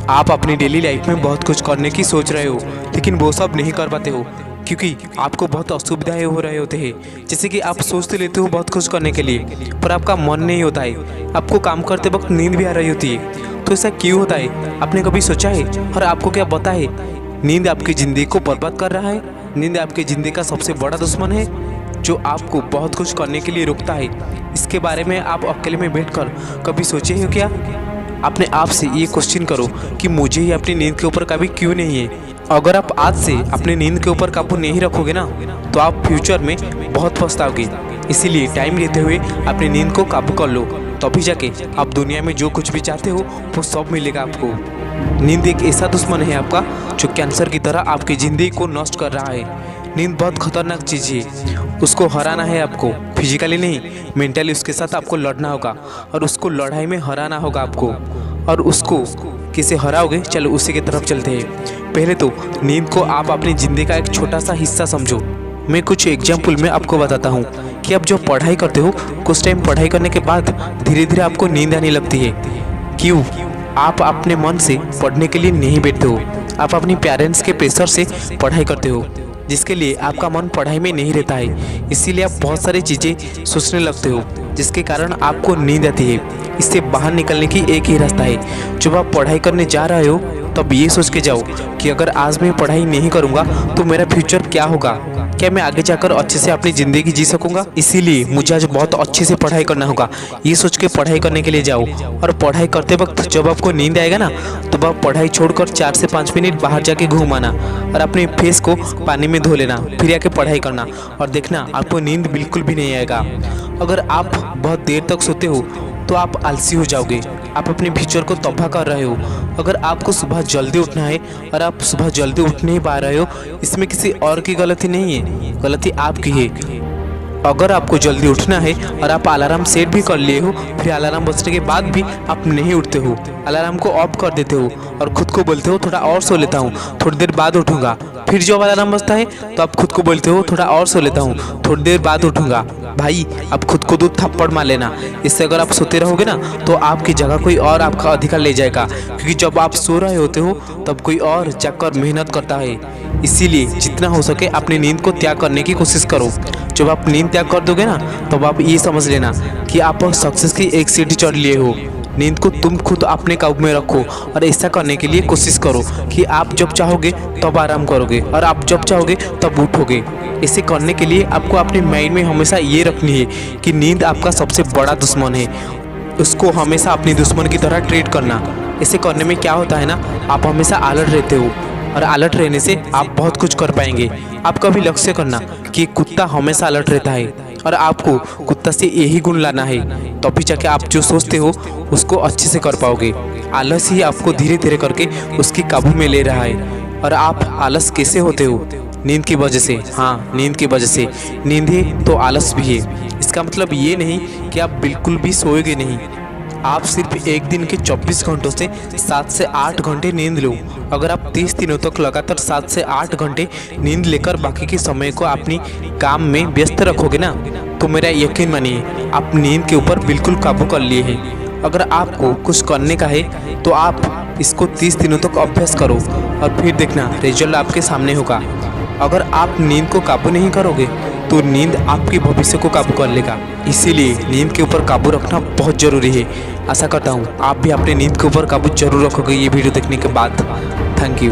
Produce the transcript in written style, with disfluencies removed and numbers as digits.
आप अपनी daily life में बहुत कुछ करने की सोच रहे हो, लेकिन वो सब नहीं कर पाते हो क्योंकि आपको बहुत असुविधाएं हो रहे होते हैं। जैसे कि आप सोचते लेते हो बहुत कुछ करने के लिए, पर आपका मन नहीं होता है। आपको काम करते वक्त नींद भी आ रही होती है। तो ऐसा क्यों होता है, आपने कभी सोचा है? और आपको क्या पता है, नींद आपकी ज़िंदगी को बर्बाद कर रहा है। नींद आपकी ज़िंदगी का सबसे बड़ा दुश्मन है, जो आपको बहुत कुछ करने के लिए रोकता है। इसके बारे में आप अकेले में बैठकर कभी सोचे हो क्या? अपने आप से ये क्वेश्चन करो कि मुझे ही अपनी नींद के ऊपर काबू क्यों नहीं है। अगर आप आज से अपनी नींद के ऊपर काबू नहीं रखोगे ना, तो आप फ्यूचर में बहुत पछताओगे। इसीलिए टाइम लेते हुए अपनी नींद को काबू कर लो, तभी जाके आप दुनिया में जो कुछ भी चाहते हो वो सब मिलेगा आपको। नींद एक ऐसा दुश्मन है आपका, जो कैंसर की तरह आपकी ज़िंदगी को नष्ट कर रहा है। नींद बहुत खतरनाक चीज़ है, उसको हराना है आपको। फिजिकली नहीं, मेंटली उसके साथ आपको लड़ना होगा, और उसको लड़ाई में हराना होगा आपको। और उसको कैसे हराओगे, चलो उसी की तरफ चलते हैं। पहले तो नींद को आप अपनी ज़िंदगी का एक छोटा सा हिस्सा समझो। मैं कुछ एग्जाम्पल में आपको बताता हूँ कि आप जो पढ़ाई करते हो, कुछ टाइम पढ़ाई करने के बाद धीरे धीरे आपको नींद आने लगती है। क्यों? आप अपने मन से पढ़ने के लिए नहीं बैठते हो, आप अपनी पेरेंट्स के प्रेशर से पढ़ाई करते हो, जिसके लिए आपका मन पढ़ाई में नहीं रहता है। इसीलिए आप बहुत सारी चीज़ें सोचने लगते हो, जिसके कारण आपको नींद आती है। इससे बाहर निकलने की एक ही रास्ता है। जब आप पढ़ाई करने जा रहे हो, तब ये सोच के जाओ कि अगर आज मैं पढ़ाई नहीं करूँगा तो मेरा फ्यूचर क्या होगा, क्या मैं आगे जाकर अच्छे से अपनी ज़िंदगी जी सकूँगा। इसीलिए मुझे आज बहुत अच्छे से पढ़ाई करना होगा, ये सोच के पढ़ाई करने के लिए जाओ। और पढ़ाई करते वक्त जब आपको नींद आएगा ना, तो आप पढ़ाई छोड़कर 4 से 5 मिनट बाहर जाके घूम आना और अपने फेस को पानी में धो लेना, फिर आके पढ़ाई करना, और देखना आपको नींद बिल्कुल भी नहीं आएगा। अगर आप बहुत देर तक सोते हो तो आप आलसी हो जाओगे, आप अपने फ्यूचर को तबाह कर रहे हो। अगर आपको सुबह जल्दी उठना है और आप सुबह जल्दी उठ नहीं पा रहे हो, इसमें किसी और की गलती नहीं है, गलती आपकी है। अगर आपको जल्दी उठना है और आप अलार्म सेट भी कर लिए हो, फिर अलार्म बजने के बाद भी आप नहीं उठते हो, अलार्म को ऑफ कर देते हो और खुद को बोलते हो थोड़ा और सो लेता हूँ, थोड़ी देर बाद उठूँगा। फिर जब अलार्म बजता है तो आप खुद को बोलते हो थोड़ा और सो लेता हूँ, थोड़ी देर बाद उठूँगा। भाई, आप खुद को 2 थप्पड़ मार लेना। इससे अगर आप सोते रहोगे ना, तो आपकी जगह कोई और आपका अधिकार ले जाएगा, क्योंकि जब आप सो रहे होते हो तब कोई और जाकर मेहनत करता है। इसीलिए जितना हो सके अपनी नींद को त्याग करने की कोशिश करो। जब आप नींद त्याग कर दोगे ना, तब आप ये समझ लेना कि आप सक्सेस की एक सीढ़ी चढ़ लिए हो। नींद को तुम खुद अपने काबू में रखो, और ऐसा करने के लिए कोशिश करो कि आप जब चाहोगे तब आराम करोगे और आप जब चाहोगे तब उठोगे। इसे करने के लिए आपको अपने माइंड में हमेशा ये रखनी है कि नींद आपका सबसे बड़ा दुश्मन है। उसको हमेशा अपनी दुश्मन की तरह ट्रीट करना। इसे करने में क्या होता है ना, आप हमेशा अलर्ट रहते हो, और अलर्ट रहने से आप बहुत कुछ कर पाएंगे। आप कभी लक्ष्य करना कि कुत्ता हमेशा अलर्ट रहता है, और आपको कुत्ता से यही गुण लाना है, तभी जाके आप जो सोचते हो उसको अच्छे से कर पाओगे। आलस ही आपको धीरे धीरे करके उसकी काबू में ले रहा है। और आप आलस कैसे होते हो? नींद की वजह से। हाँ, नींद की वजह से। नींद है तो आलस भी है। इसका मतलब ये नहीं कि आप बिल्कुल भी सोएगे नहीं। आप सिर्फ एक दिन के 24 घंटों से 7 से 8 घंटे नींद लो। अगर आप 30 दिनों तक लगातार 7 से 8 घंटे नींद लेकर बाकी के समय को अपनी काम में व्यस्त रखोगे ना, तो मेरा यकीन मानिए आप नींद के ऊपर बिल्कुल काबू कर लिए हैं। अगर आपको कुछ करने का है तो आप इसको 30 दिनों तक अभ्यास करो, और फिर देखना रिजल्ट आपके सामने होगा। अगर आप नींद को काबू नहीं करोगे तो नींद आपके भविष्य को काबू कर लेगा। इसीलिए नींद के ऊपर काबू रखना बहुत ज़रूरी है। आशा करता हूँ आप भी अपने नींद के ऊपर काबू जरूर रखोगे ये वीडियो देखने के बाद। Thank you.